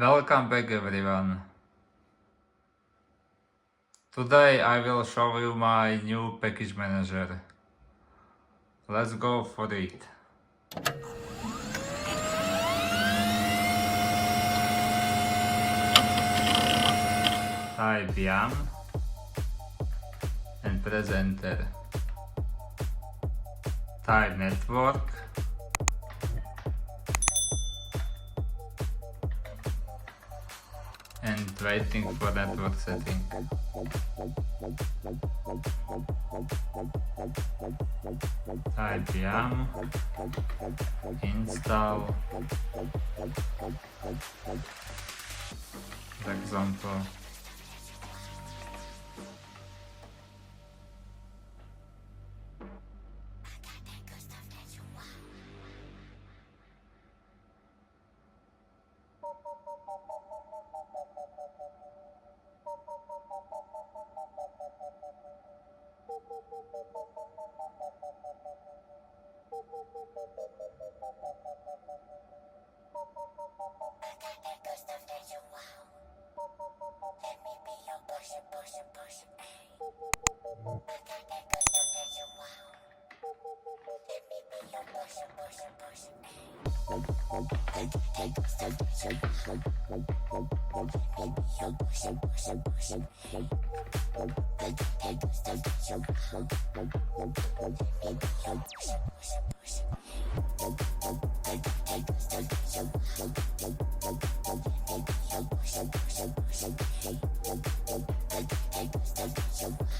Welcome back everyone. Today I will show you my new package manager. Let's go for it. Type yum and press enter. Type network and waiting for network setting. Type yum, install, for example.